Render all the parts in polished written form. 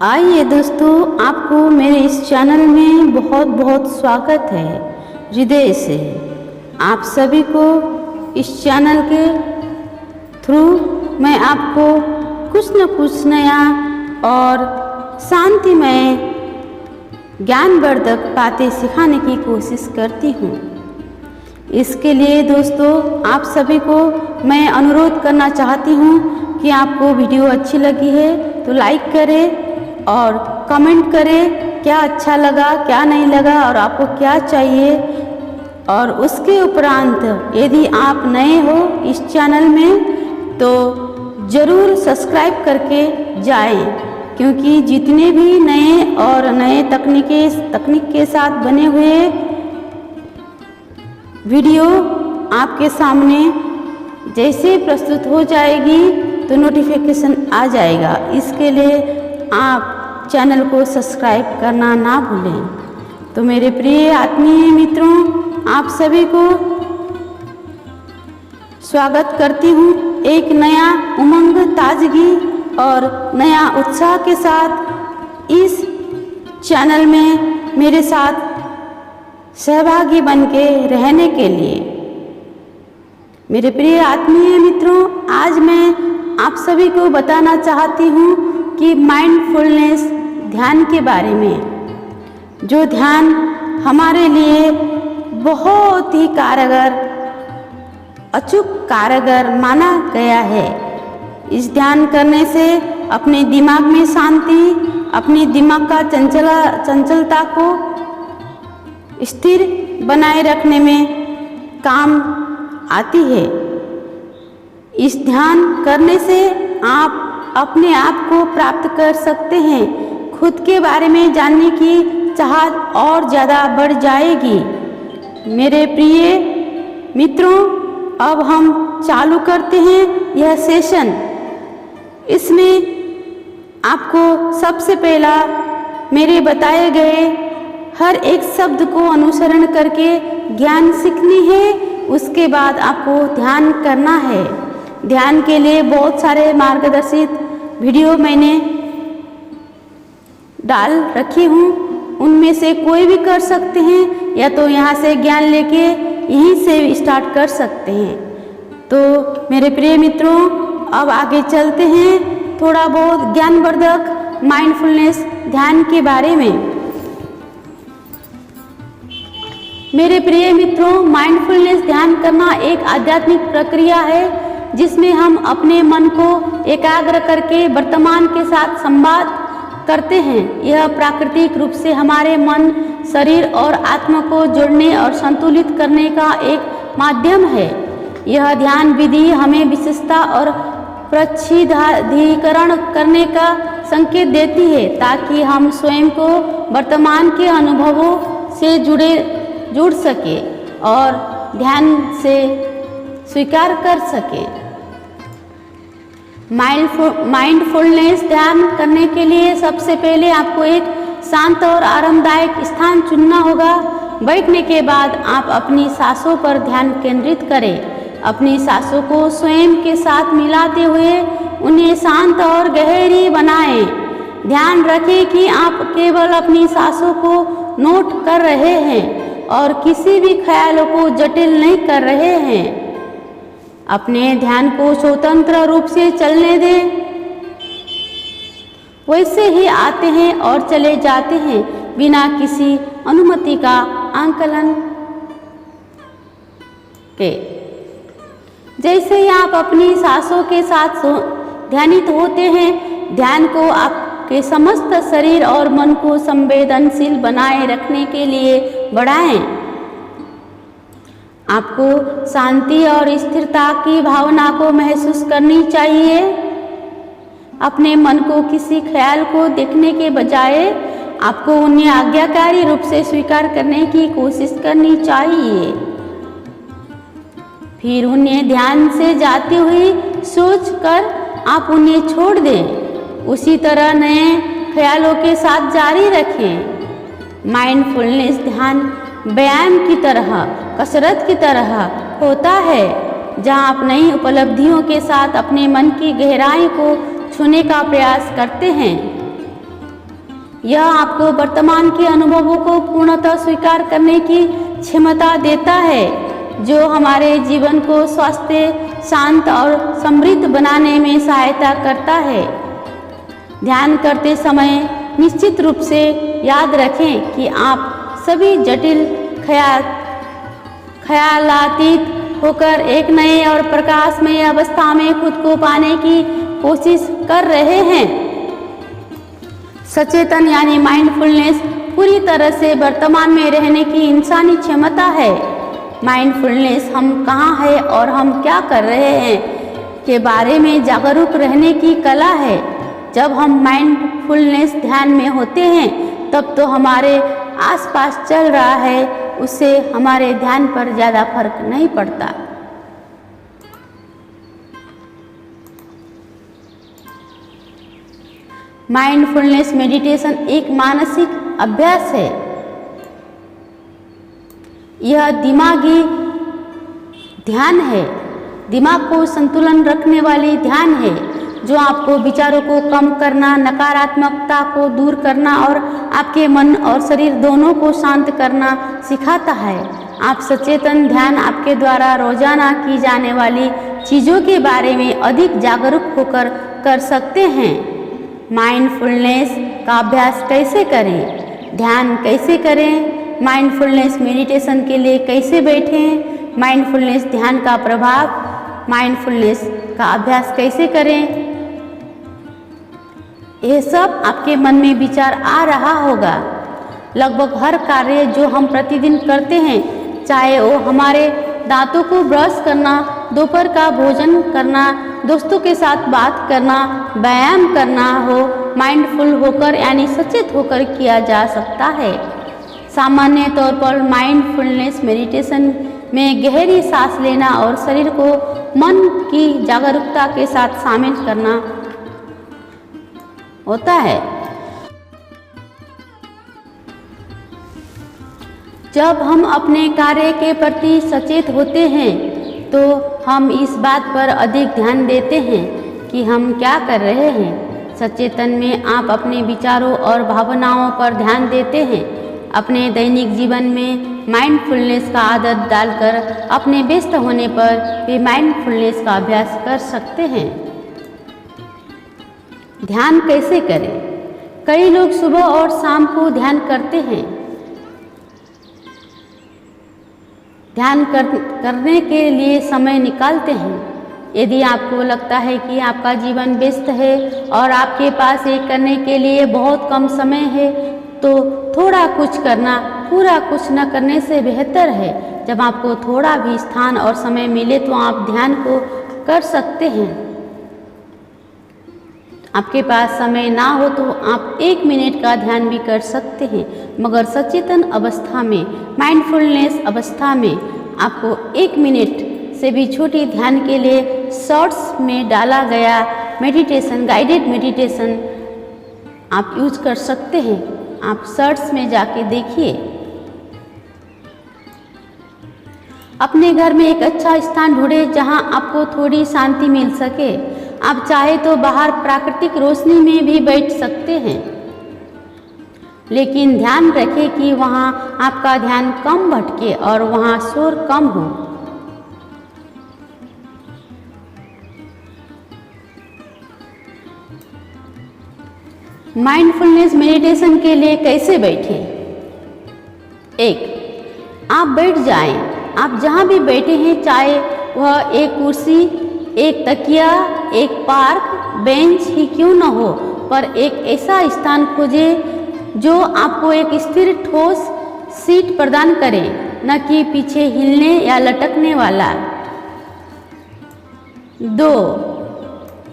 आइए दोस्तों, आपको मेरे इस चैनल में बहुत बहुत स्वागत है हृदय से। आप सभी को इस चैनल के थ्रू मैं आपको कुछ न कुछ नया और शांतिमय ज्ञानवर्धक बातें सिखाने की कोशिश करती हूँ। इसके लिए दोस्तों आप सभी को मैं अनुरोध करना चाहती हूँ कि आपको वीडियो अच्छी लगी है तो लाइक करें और कमेंट करें क्या अच्छा लगा क्या नहीं लगा और आपको क्या चाहिए। और उसके उपरांत यदि आप नए हो इस चैनल में तो ज़रूर सब्सक्राइब करके जाएं, क्योंकि जितने भी नए और नए तकनीक के साथ बने हुए वीडियो आपके सामने जैसे प्रस्तुत हो जाएगी तो नोटिफिकेशन आ जाएगा। इसके लिए आप चैनल को सब्सक्राइब करना ना भूलें। तो मेरे प्रिय आत्मीय मित्रों, आप सभी को स्वागत करती हूँ एक नया उमंग, ताजगी और नया उत्साह के साथ इस चैनल में मेरे साथ सहभागी बन के रहने के लिए। मेरे प्रिय आत्मीय मित्रों, आज मैं आप सभी को बताना चाहती हूँ कि माइंडफुलनेस ध्यान के बारे में, जो ध्यान हमारे लिए बहुत ही कारगर, अचूक कारगर माना गया है। इस ध्यान करने से अपने दिमाग में शांति, अपने दिमाग का चंचलता को स्थिर बनाए रखने में काम आती है। इस ध्यान करने से आप अपने आप को प्राप्त कर सकते हैं। खुद के बारे में जानने की चाहत और ज़्यादा बढ़ जाएगी। मेरे प्रिय मित्रों, अब हम चालू करते हैं यह सेशन। इसमें आपको सबसे पहला मेरे बताए गए हर एक शब्द को अनुसरण करके ज्ञान सीखनी है। उसके बाद आपको ध्यान करना है। ध्यान के लिए बहुत सारे मार्गदर्शित वीडियो मैंने डाल रखी हूँ, उनमें से कोई भी कर सकते हैं या तो यहाँ से ज्ञान लेके यहीं से स्टार्ट कर सकते हैं। तो मेरे प्रिय मित्रों, अब आगे चलते हैं थोड़ा बहुत ज्ञानवर्धक माइंडफुलनेस ध्यान के बारे में। मेरे प्रिय मित्रों, माइंडफुलनेस ध्यान करना एक आध्यात्मिक प्रक्रिया है जिसमें हम अपने मन को एकाग्र करके वर्तमान के साथ संवाद करते हैं। यह प्राकृतिक रूप से हमारे मन, शरीर और आत्मा को जोड़ने और संतुलित करने का एक माध्यम है। यह ध्यान विधि हमें विशेषता और प्रच्छिदाधिकरण करने का संकेत देती है ताकि हम स्वयं को वर्तमान के अनुभवों से जुड़ सके और ध्यान से स्वीकार कर सके। माइंडफुलनेस ध्यान करने के लिए सबसे पहले आपको एक शांत और आरामदायक स्थान चुनना होगा। बैठने के बाद आप अपनी सांसों पर ध्यान केंद्रित करें। अपनी सांसों को स्वयं के साथ मिलाते हुए उन्हें शांत और गहरी बनाएं। ध्यान रखें कि आप केवल अपनी सांसों को नोट कर रहे हैं और किसी भी ख्यालों को जटिल नहीं कर रहे हैं। अपने ध्यान को स्वतंत्र रूप से चलने दें। वैसे ही आते हैं और चले जाते हैं बिना किसी अनुमति का आकलन के। जैसे ही आप अपनी सांसों के साथ ध्यानित होते हैं, ध्यान को आपके समस्त शरीर और मन को संवेदनशील बनाए रखने के लिए बढ़ाएं। आपको शांति और स्थिरता की भावना को महसूस करनी चाहिए। अपने मन को किसी ख्याल को देखने के बजाय आपको उन्हें आज्ञाकारी रूप से स्वीकार करने की कोशिश करनी चाहिए। फिर उन्हें ध्यान से जाती हुई सोचकर आप उन्हें छोड़ दें। उसी तरह नए ख्यालों के साथ जारी रखें। माइंडफुलनेस ध्यान व्यायाम की तरह, कसरत की तरह होता है, जहां आप नई उपलब्धियों के साथ अपने मन की गहराई को छूने का प्रयास करते हैं। यह आपको वर्तमान के अनुभवों को पूर्णतः स्वीकार करने की क्षमता देता है, जो हमारे जीवन को स्वस्थ, शांत और समृद्ध बनाने में सहायता करता है। ध्यान करते समय निश्चित रूप से याद रखें कि आप सभी जटिल ख्यालातीत होकर एक नए और प्रकाशमय अवस्था में खुद को पाने की कोशिश कर रहे हैं। सचेतन यानी माइंडफुलनेस पूरी तरह से वर्तमान में रहने की इंसानी क्षमता है। माइंडफुलनेस हम कहाँ हैं और हम क्या कर रहे हैं के बारे में जागरूक रहने की कला है। जब हम माइंडफुलनेस ध्यान में होते हैं तब तो हमारे आसपास चल रहा है उससे हमारे ध्यान पर ज़्यादा फर्क नहीं पड़ता। माइंडफुलनेस मेडिटेशन एक मानसिक अभ्यास है। यह दिमागी ध्यान है, दिमाग को संतुलन रखने वाली ध्यान है, जो आपको विचारों को कम करना, नकारात्मकता को दूर करना और आपके मन और शरीर दोनों को शांत करना सिखाता है। आप सचेतन ध्यान आपके द्वारा रोजाना की जाने वाली चीज़ों के बारे में अधिक जागरूक होकर कर सकते हैं। माइंडफुलनेस का अभ्यास कैसे करें? ध्यान कैसे करें? माइंडफुलनेस मेडिटेशन के लिए कैसे बैठें? माइंडफुलनेस ध्यान का प्रभाव, माइंडफुलनेस का अभ्यास कैसे करें? यह सब आपके मन में विचार आ रहा होगा। लगभग हर कार्य जो हम प्रतिदिन करते हैं, चाहे वो हमारे दांतों को ब्रश करना, दोपहर का भोजन करना, दोस्तों के साथ बात करना, व्यायाम करना हो, माइंडफुल होकर यानी सचेत होकर किया जा सकता है। सामान्य तौर पर माइंडफुलनेस मेडिटेशन में गहरी सांस लेना और शरीर को मन की जागरूकता के साथ शामिल करना होता है। जब हम अपने कार्य के प्रति सचेत होते हैं तो हम इस बात पर अधिक ध्यान देते हैं कि हम क्या कर रहे हैं। सचेतन में आप अपने विचारों और भावनाओं पर ध्यान देते हैं। अपने दैनिक जीवन में माइंडफुलनेस का आदत डालकर अपने व्यस्त होने पर भी माइंडफुलनेस का अभ्यास कर सकते हैं। ध्यान कैसे करें? कई लोग सुबह और शाम को ध्यान करते हैं। ध्यान करने के लिए समय निकालते हैं। यदि आपको लगता है कि आपका जीवन व्यस्त है और आपके पास ये करने के लिए बहुत कम समय है, तो थोड़ा कुछ करना पूरा कुछ न करने से बेहतर है। जब आपको थोड़ा भी स्थान और समय मिले तो आप ध्यान को कर सकते हैं। आपके पास समय ना हो तो आप 1 मिनट का ध्यान भी कर सकते हैं, मगर सचेतन अवस्था में, माइंडफुलनेस अवस्था में आपको 1 मिनट से भी छोटी ध्यान के लिए शॉर्ट्स में डाला गया मेडिटेशन, गाइडेड मेडिटेशन आप यूज कर सकते हैं। आप शॉर्ट्स में जाके देखिए। अपने घर में एक अच्छा स्थान ढूंढें जहां आपको थोड़ी शांति मिल सके। आप चाहे तो बाहर प्राकृतिक रोशनी में भी बैठ सकते हैं, लेकिन ध्यान रखें कि वहां आपका ध्यान कम भटके और वहां शोर कम हो। माइंडफुलनेस मेडिटेशन के लिए कैसे बैठें? 1. आप बैठ जाएं। आप जहां भी बैठे हैं, चाहे वह एक कुर्सी, एक तकिया, एक पार्क बेंच ही क्यों न हो, पर एक ऐसा स्थान खोजें जो आपको एक स्थिर ठोस सीट प्रदान करे, न कि पीछे हिलने या लटकने वाला। 2.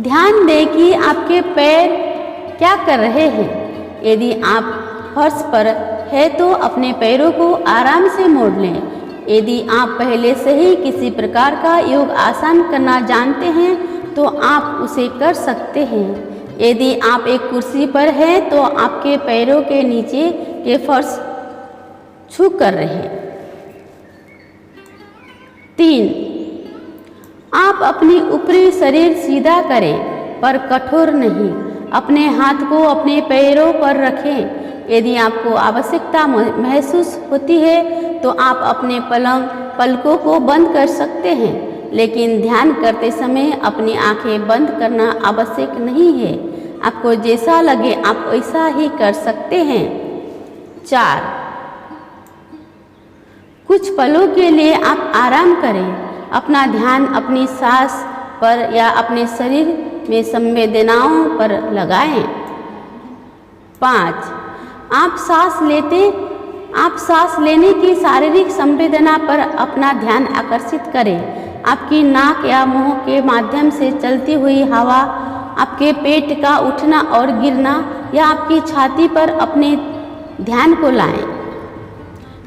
ध्यान दें कि आपके पैर क्या कर रहे हैं। यदि आप फर्श पर है तो अपने पैरों को आराम से मोड़ लें। यदि आप पहले से ही किसी प्रकार का योग आसन करना जानते हैं तो आप उसे कर सकते हैं। यदि आप एक कुर्सी पर हैं तो आपके पैरों के नीचे के फर्श छू कर रहे। 3. आप अपनी ऊपरी शरीर सीधा करें पर कठोर नहीं। अपने हाथ को अपने पैरों पर रखें। यदि आपको आवश्यकता महसूस होती है तो आप अपने पलकों को बंद कर सकते हैं, लेकिन ध्यान करते समय अपनी आंखें बंद करना आवश्यक नहीं है। आपको जैसा लगे आप वैसा ही कर सकते हैं। 4, कुछ पलों के लिए आप आराम करें। अपना ध्यान अपनी सांस पर या अपने शरीर में संवेदनाओं पर लगाएं। 5, आप सांस लेने की शारीरिक संवेदना पर अपना ध्यान आकर्षित करें। आपकी नाक या मुंह के माध्यम से चलती हुई हवा, आपके पेट का उठना और गिरना या आपकी छाती पर अपने ध्यान को लाएं।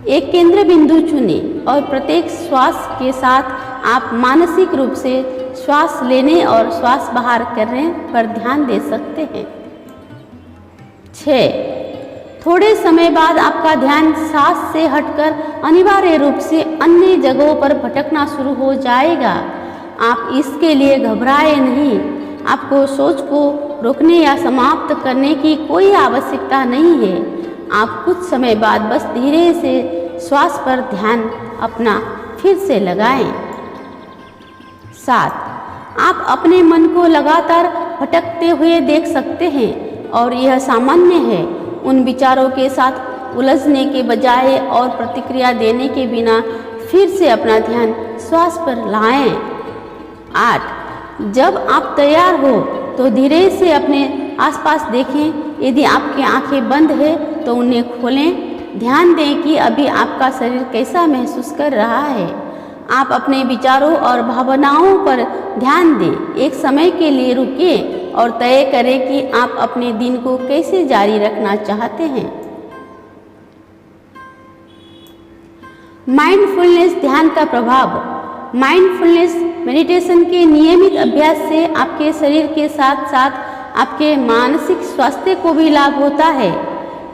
एक केंद्र बिंदु चुनें और प्रत्येक श्वास के साथ आप मानसिक रूप से श्वास लेने और श्वास बाहर करने पर ध्यान दे सकते हैं। 6, थोड़े समय बाद आपका ध्यान सांस से हटकर अनिवार्य रूप से अन्य जगहों पर भटकना शुरू हो जाएगा। आप इसके लिए घबराए नहीं। आपको सोच को रोकने या समाप्त करने की कोई आवश्यकता नहीं है। आप कुछ समय बाद बस धीरे से श्वास पर ध्यान अपना फिर से लगाएं। 7, आप अपने मन को लगातार भटकते हुए देख सकते हैं और यह सामान्य है। उन विचारों के साथ उलझने के बजाय और प्रतिक्रिया देने के बिना फिर से अपना ध्यान श्वास पर लाएं। 8, जब आप तैयार हो तो धीरे से अपने आसपास देखें। यदि आपकी आंखें बंद है तो उन्हें खोलें। ध्यान दें कि अभी आपका शरीर कैसा महसूस कर रहा है। आप अपने विचारों और भावनाओं पर ध्यान दें। एक समय के लिए रुकें और तय करें कि आप अपने दिन को कैसे जारी रखना चाहते हैं। माइंडफुलनेस ध्यान का प्रभाव। माइंडफुलनेस मेडिटेशन के नियमित अभ्यास से आपके शरीर के साथ साथ आपके मानसिक स्वास्थ्य को भी लाभ होता है।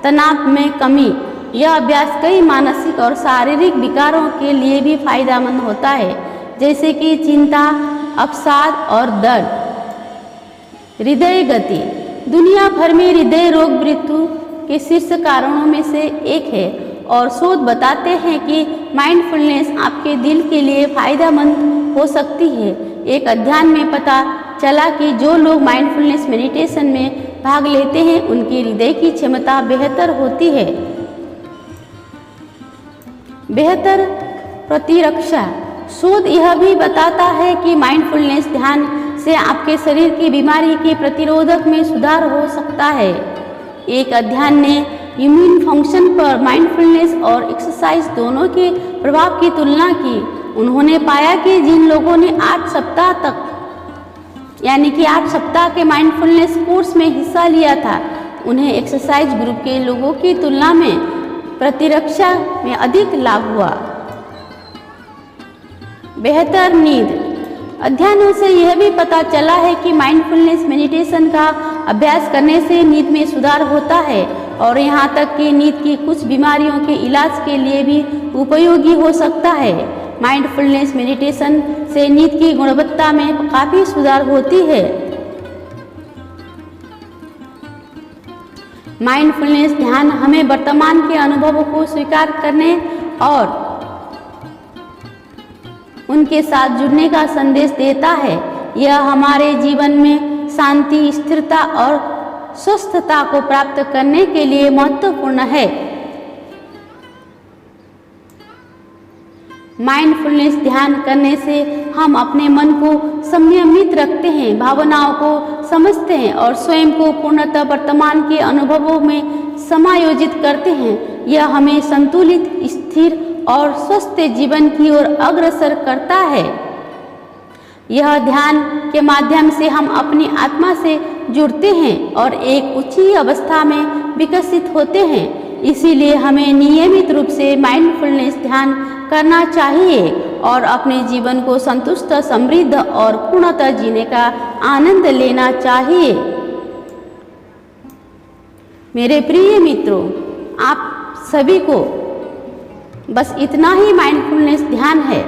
तनाव में कमी। यह अभ्यास कई मानसिक और शारीरिक विकारों के लिए भी फायदेमंद होता है, जैसे कि चिंता, अवसाद और दर्द। हृदय गति। दुनिया भर में हृदय रोग मृत्यु के शीर्ष कारणों में से एक है और शोध बताते हैं कि माइंडफुलनेस आपके दिल के लिए फायदेमंद हो सकती है। एक अध्ययन में पता चला कि जो लोग माइंडफुलनेस मेडिटेशन में भाग लेते हैं उनकी हृदय की क्षमता बेहतर होती है। बेहतर प्रतिरक्षा। शोध यह भी बताता है कि माइंडफुलनेस ध्यान से आपके शरीर की बीमारी के प्रतिरोधक में सुधार हो सकता है। एक अध्ययन ने इम्यून फंक्शन पर माइंडफुलनेस और एक्सरसाइज दोनों के प्रभाव की तुलना की। उन्होंने पाया कि जिन लोगों ने 8 सप्ताह तक यानी कि 8 सप्ताह के माइंडफुलनेस कोर्स में हिस्सा लिया था, उन्हें एक्सरसाइज ग्रुप के लोगों की तुलना में प्रतिरक्षा में अधिक लाभ हुआ। बेहतर नींद। अध्ययनों से यह भी पता चला है कि माइंडफुलनेस मेडिटेशन का अभ्यास करने से नींद में सुधार होता है और यहाँ तक कि नींद की कुछ बीमारियों के इलाज के लिए भी उपयोगी हो सकता है। माइंडफुलनेस मेडिटेशन से नींद की गुणवत्ता में काफ़ी सुधार होती है। माइंडफुलनेस ध्यान हमें वर्तमान के अनुभवों को स्वीकार करने और उनके साथ जुड़ने का संदेश देता है। यह हमारे जीवन में शांति, स्थिरता और स्वस्थता को प्राप्त करने के लिए महत्वपूर्ण है। माइंडफुलनेस ध्यान करने से हम अपने मन को संयमित रखते हैं, भावनाओं को समझते हैं और स्वयं को पूर्णतः वर्तमान के अनुभवों में समायोजित करते हैं। यह हमें संतुलित, स्थिर और स्वस्थ जीवन की ओर अग्रसर करता है। यह ध्यान के माध्यम से हम अपनी आत्मा से जुड़ते हैं और एक उच्च अवस्था में विकसित होते हैं। इसीलिए हमें नियमित रूप से माइंडफुलनेस ध्यान करना चाहिए और अपने जीवन को संतुष्ट, समृद्ध और पूर्णतः जीने का आनंद लेना चाहिए। मेरे प्रिय मित्रों, आप सभी को बस इतना ही माइंडफुलनेस ध्यान है।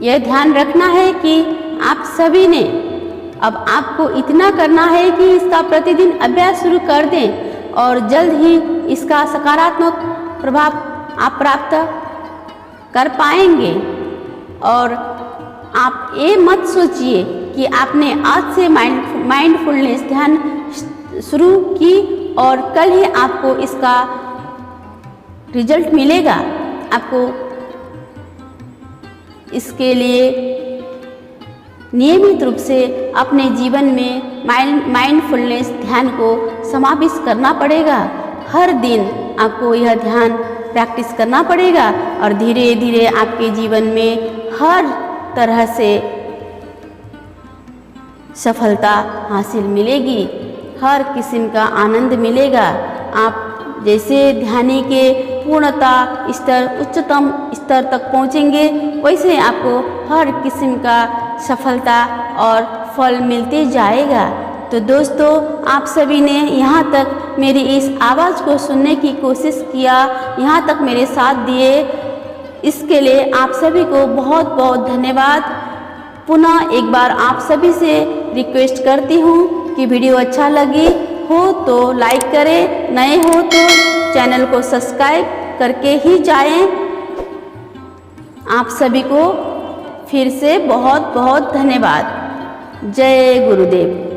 यह ध्यान रखना है कि आप सभी ने अब आपको इतना करना है कि इसका प्रतिदिन अभ्यास शुरू कर दें और जल्द ही इसका सकारात्मक प्रभाव आप प्राप्त कर पाएंगे। और आप ये मत सोचिए कि आपने आज से माइंडफुलनेस ध्यान शुरू की और कल ही आपको इसका रिजल्ट मिलेगा। आपको इसके लिए नियमित रूप से अपने जीवन में माइंडफुलनेस ध्यान को समावेश करना पड़ेगा। हर दिन आपको यह ध्यान प्रैक्टिस करना पड़ेगा और धीरे धीरे आपके जीवन में हर तरह से सफलता हासिल मिलेगी, हर किस्म का आनंद मिलेगा। आप जैसे ध्यानी के पूर्णता स्तर उच्चतम स्तर तक पहुँचेंगे वैसे आपको हर किस्म का सफलता और फल मिलते जाएगा। तो दोस्तों, आप सभी ने यहाँ तक मेरी इस आवाज़ को सुनने की कोशिश किया, यहाँ तक मेरे साथ दिए, इसके लिए आप सभी को बहुत बहुत धन्यवाद। पुनः एक बार आप सभी से रिक्वेस्ट करती हूँ कि वीडियो अच्छा लगी हो तो लाइक करें, नए हो तो चैनल को सब्सक्राइब करके ही जाएं। आप सभी को फिर से बहुत बहुत धन्यवाद। जय गुरुदेव।